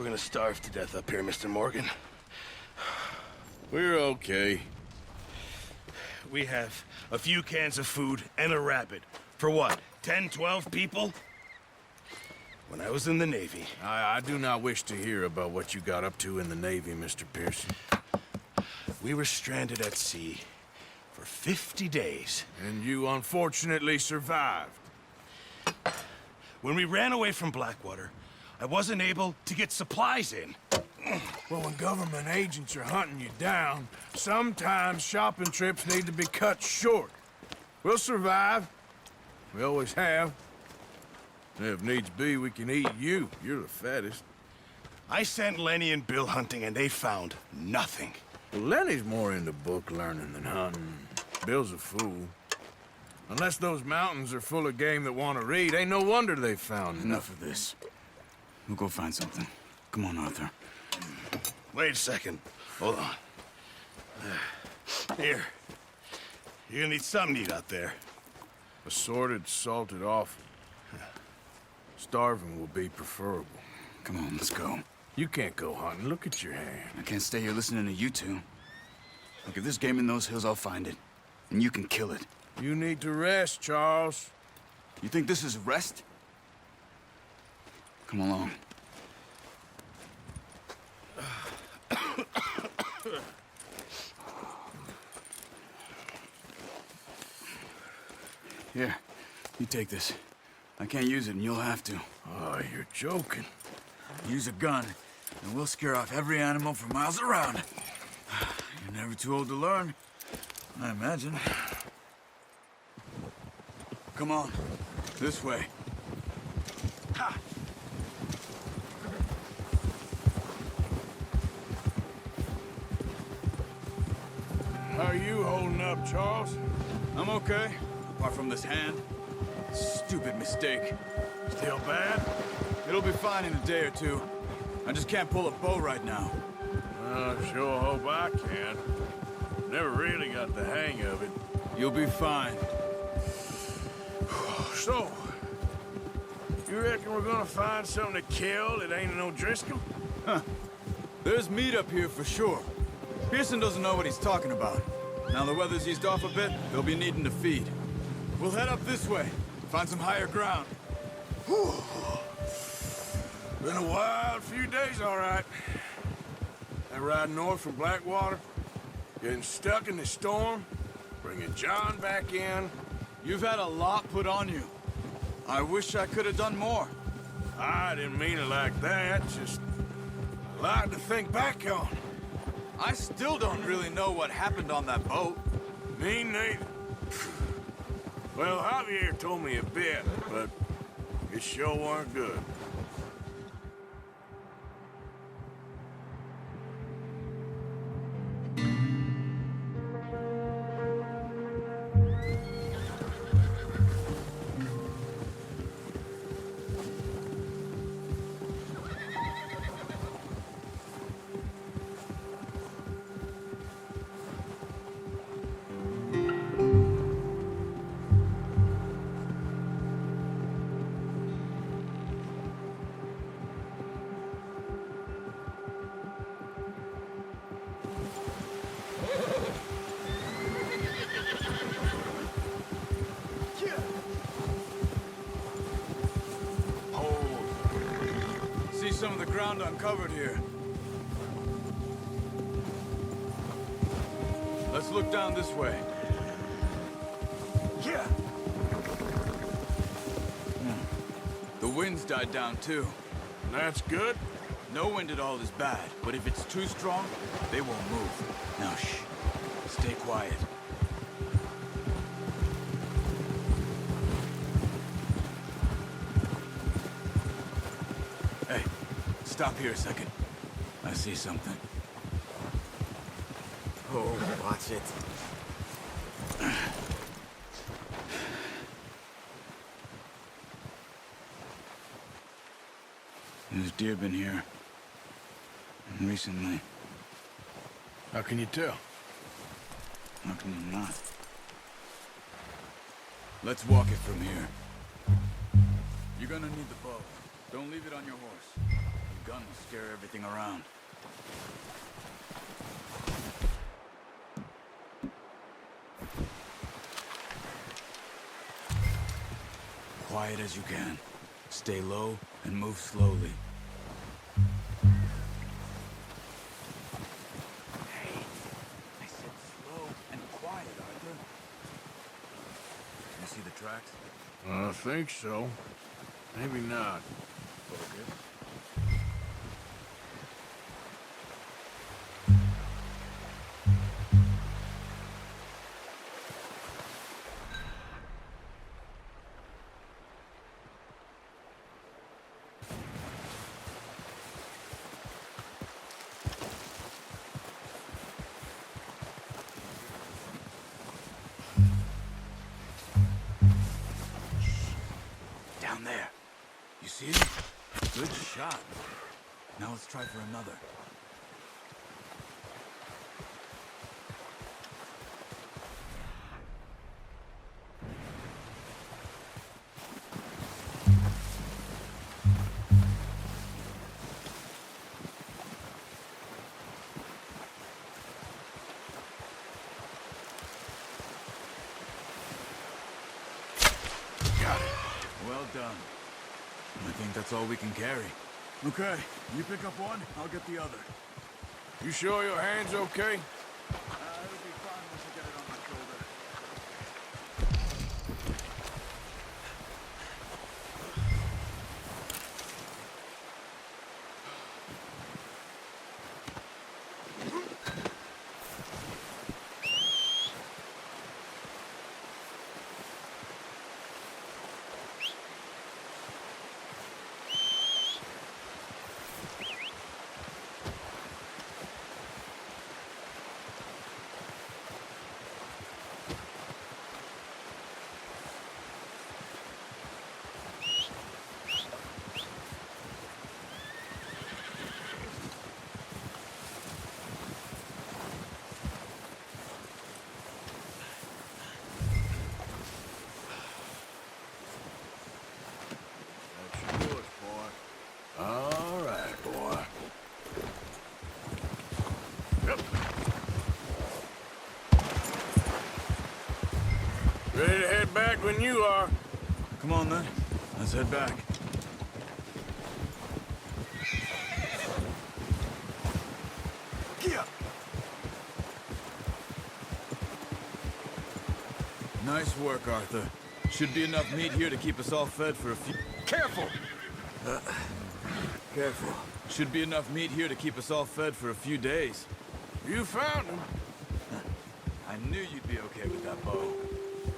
We're gonna starve to death up here, Mr. Morgan. We're okay. We have a few cans of food and a rabbit. For what, 10, 12 people? When I was in the Navy... I do not wish to hear about what you got up to in the Navy, Mr. Pearson. We were stranded at sea for 50 days. And you unfortunately survived. When we ran away from Blackwater, I wasn't able to get supplies in. Well, when government agents are hunting you down, sometimes shopping trips need to be cut short. We'll survive. We always have. And if needs be, we can eat you. You're the fattest. I sent Lenny and Bill hunting, and they found nothing. Well, Lenny's more into book learning than hunting. Bill's a fool. Unless those mountains are full of game that want to read, ain't no wonder they found Enough of this. We'll go find something. Come on, Arthur. Wait a second. Hold on. Here. You're gonna need something to eat out there. Assorted, salted offal. Starving will be preferable. Come on, let's go. You can't go hunting. Look at your hand. I can't stay here listening to you two. Look, if there's game in those hills, I'll find it. And you can kill it. You need to rest, Charles. You think this is rest? Come along. Here, you take this. I can't use it, and you'll have to. Oh, you're joking. Use a gun, and we'll scare off every animal for miles around. You're never too old to learn, I imagine. Come on, this way. Ha! How are you holding up, Charles? I'm okay, apart from this hand. Stupid mistake. Still bad? It'll be fine in a day or two. I just can't pull a bow right now. I sure hope I can. Never really got the hang of it. You'll be fine. So, you reckon we're gonna find something to kill that ain't no Driscoll? Huh. There's meat up here for sure. Pearson doesn't know what he's talking about. Now the weather's eased off a bit, they'll be needing to feed. We'll head up this way, find some higher ground. Whew. Been a wild few days, all right. That ride north from Blackwater, getting stuck in the storm, bringing John back in. You've had a lot put on you. I wish I could have done more. I didn't mean it like that, just a lot to think back on. I still don't really know what happened on that boat. Me neither. Well, Javier told me a bit, but it sure weren't good. Some of the ground uncovered here. Let's look down this way. Yeah. The wind's died down too. That's good. No wind at all is bad, but if it's too strong, they won't move. Now shh. Stay quiet. Hey. Stop here a second. I see something. Oh, watch it. There's deer been here. Recently. How can you tell? How can you not? Let's walk it from here. You're gonna need the bow. Don't leave it on your horse. gun will scare everything around. Quiet as you can. Stay low and move slowly. Hey, I said slow and quiet, Arthur. You see the tracks? I think so. Maybe not. Focus. Down there. You see it? Good shot. Now let's try for another. Got it. Well done. I think that's all we can carry. Okay, you pick up one, I'll get the other. You sure your hand's okay? It'll be fine once I get it on my shoulder. That's yours, boy. All right, boy. Yep. Ready to head back when you are. Come on then, let's head back. Yeah. Nice work, Arthur. Should be enough meat here to keep us all fed for a few... Careful! Careful. Should be enough meat here to keep us all fed for a few days. You found him. I knew you'd be okay with that bow.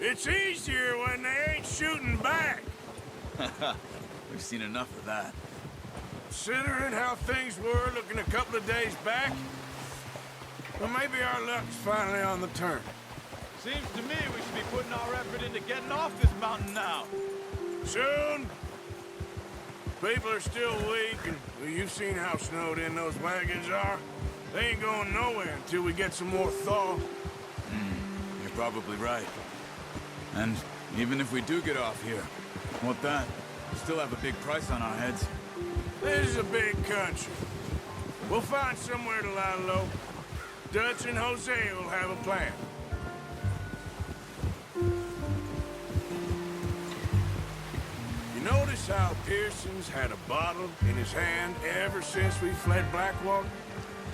It's easier when they ain't shooting back. We've seen enough of that. Considering how things were looking a couple of days back, well, maybe our luck's finally on the turn. Seems to me we should be putting our effort into getting off this mountain now. Soon. People are still weak, and well, you've seen how snowed in those wagons are. They ain't going nowhere until we get some more thaw. You're probably right. And even if we do get off here, what then? We still have a big price on our heads. This is a big country. We'll find somewhere to lie low. Dutch and Jose will have a plan. You notice how Pearson's had a bottle in his hand ever since we fled Blackwater?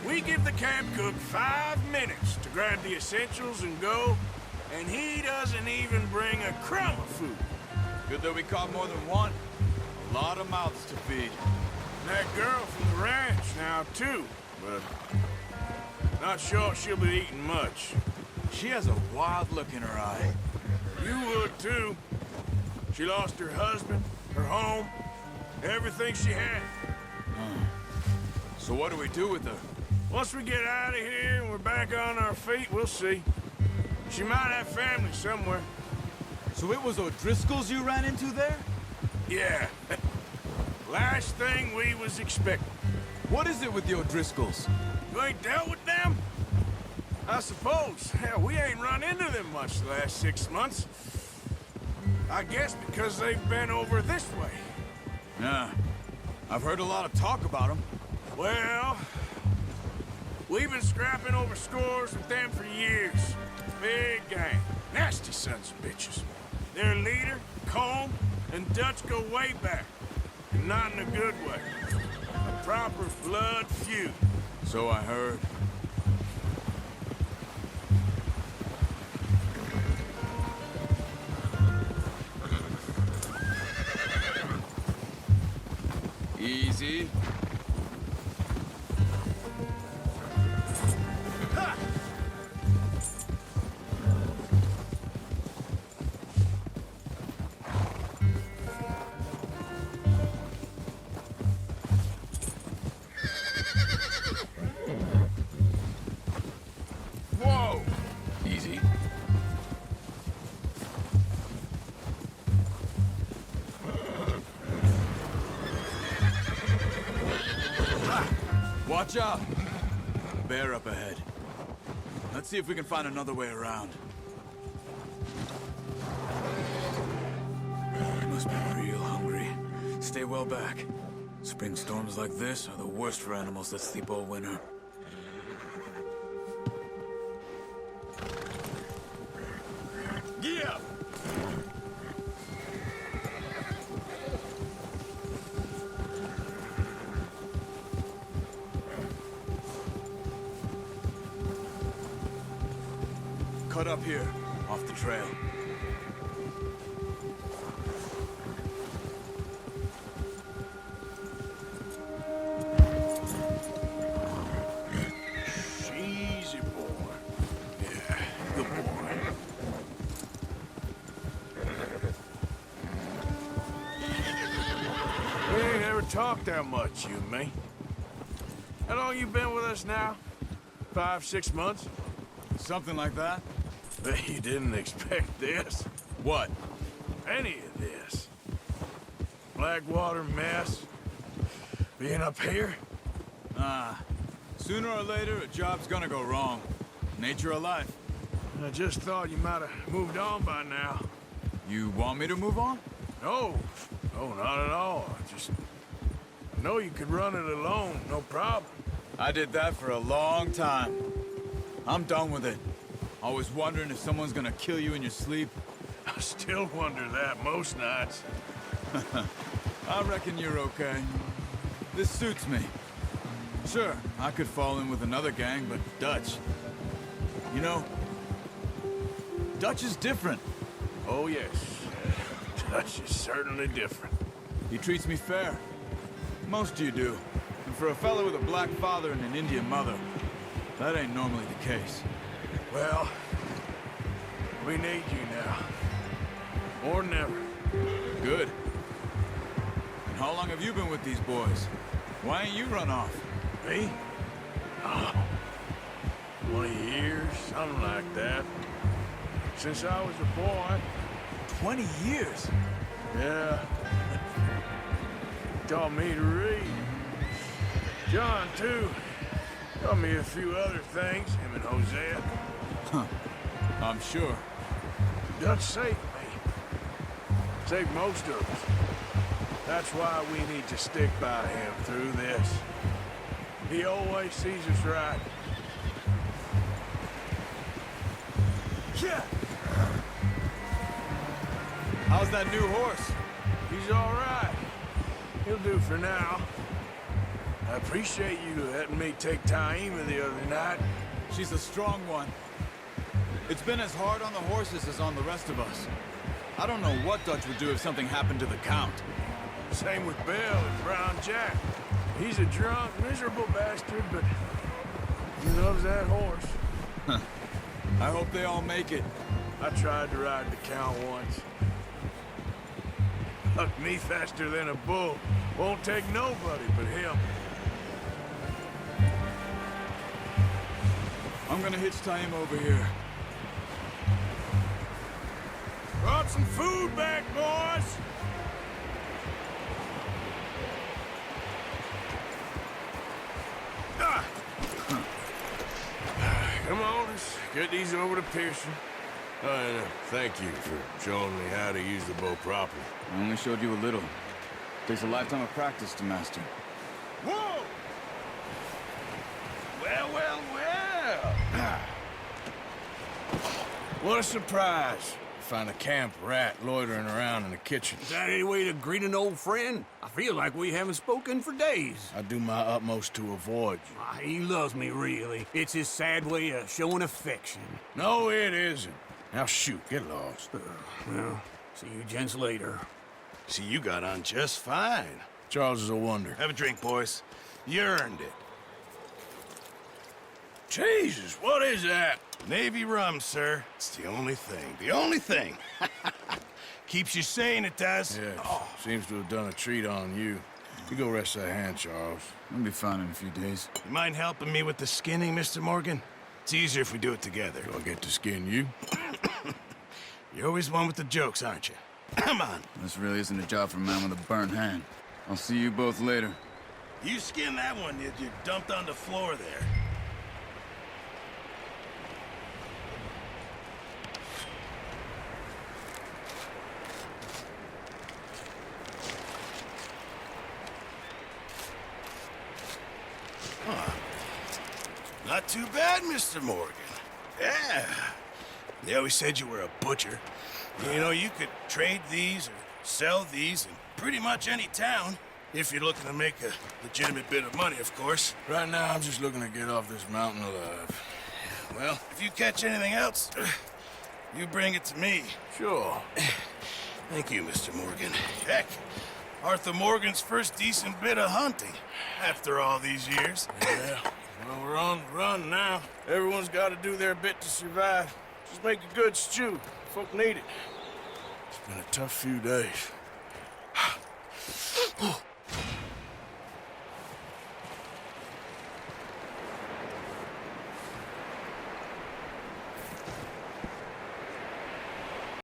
We give the camp cook 5 minutes to grab the essentials and go, and he doesn't even bring a crumb of food. Good that we caught more than one. A lot of mouths to feed. And that girl from the ranch now, too, but not sure she'll be eating much. She has a wild look in her eye. You would, too. She lost her husband, her home, everything she had. So what do we do with her? Once we get out of here and we're back on our feet, we'll see. She might have family somewhere. So it was O'Driscoll's you ran into there? Yeah. Last thing we was expecting. What is it with the O'Driscolls? You ain't dealt with them? I suppose. Hell, we ain't run into them much the last 6 months. I guess because they've been over this way. Yeah. I've heard a lot of talk about them. Well, we've been scrapping over scores with them for years. Big gang. Nasty sons of bitches. Their leader, Colm, and Dutch go way back. And not in a good way. A proper blood feud. So I heard. Easy. Whoa! Easy. Watch out! Bear up ahead. Let's see if we can find another way around. You must be real hungry. Stay well back. Spring storms like this are the worst for animals that sleep all winter. Yeah! Cut up here, off the trail. Easy boy. Yeah, good boy. We ain't ever talked that much, you and me. How long you been with us now? 5, 6 months? Something like that? Bet you didn't expect this. What? Any of this. Blackwater mess. Being up here? Sooner or later, a job's gonna go wrong. Nature of life. I just thought you might have moved on by now. You want me to move on? No, not at all. I know you could run it alone, no problem. I did that for a long time. I'm done with it. Always wondering if someone's gonna kill you in your sleep. I still wonder that most nights. I reckon you're okay. This suits me. Sure, I could fall in with another gang, but Dutch... You know, Dutch is different. Oh, yes. Dutch is certainly different. He treats me fair. Most of you do. And for a fellow with a black father and an Indian mother, that ain't normally the case. Well, we need you now. More than ever. Good. And how long have you been with these boys? Why ain't you run off? Me? Oh, 20 years, something like that. Since I was a boy. 20 years? Yeah. Taught me to read. John, too. Taught me a few other things, him and Hosea. Huh. I'm sure. Dutch saved me. Saved most of us. That's why we need to stick by him through this. He always sees us right. Yeah! How's that new horse? He's all right. He'll do for now. I appreciate you letting me take Taima the other night. She's a strong one. It's been as hard on the horses as on the rest of us. I don't know what Dutch would do if something happened to the Count. Same with Bill and Brown Jack. He's a drunk, miserable bastard, but he loves that horse. I hope they all make it. I tried to ride the Count once. Hucked me faster than a bull. Won't take nobody but him. I'm gonna hitch Taima over here. Brought some food back, boys! Ah. Come on, let's get these over to Pearson. And thank you for showing me how to use the bow properly. I only showed you a little. Takes a lifetime of practice to master. Whoa! Well, well, well. What a surprise. Find a camp rat loitering around in the kitchen. Is that any way to greet an old friend? I feel like we haven't spoken for days. I do my utmost to avoid you. He loves me, really. It's his sad way of showing affection. No, it isn't. Now shoot, get lost. Well, see you gents later. See, you got on just fine. Charles is a wonder. Have a drink, boys. You earned it. Jesus, what is that? Navy rum, sir. It's the only thing. The only thing. Keeps you sane, it does. Yes, seems to have done a treat on you. You go rest that hand, Charles. I'll be fine in a few days. You mind helping me with the skinning, Mr. Morgan? It's easier if we do it together. Do I get to skin you? You're always one with the jokes, aren't you? Come on. This really isn't a job for a man with a burnt hand. I'll see you both later. You skin that one you dumped on the floor there. Not too bad, Mr. Morgan. Yeah. They always said you were a butcher. You know, you could trade these or sell these in pretty much any town. If you're looking to make a legitimate bit of money, of course. Right now, I'm just looking to get off this mountain alive. Well, if you catch anything else, you bring it to me. Sure. Thank you, Mr. Morgan. Heck, Arthur Morgan's first decent bit of hunting after all these years. Yeah. Well, we're on the run now. Everyone's got to do their bit to survive. Just make a good stew. Folk need it. It's been a tough few days.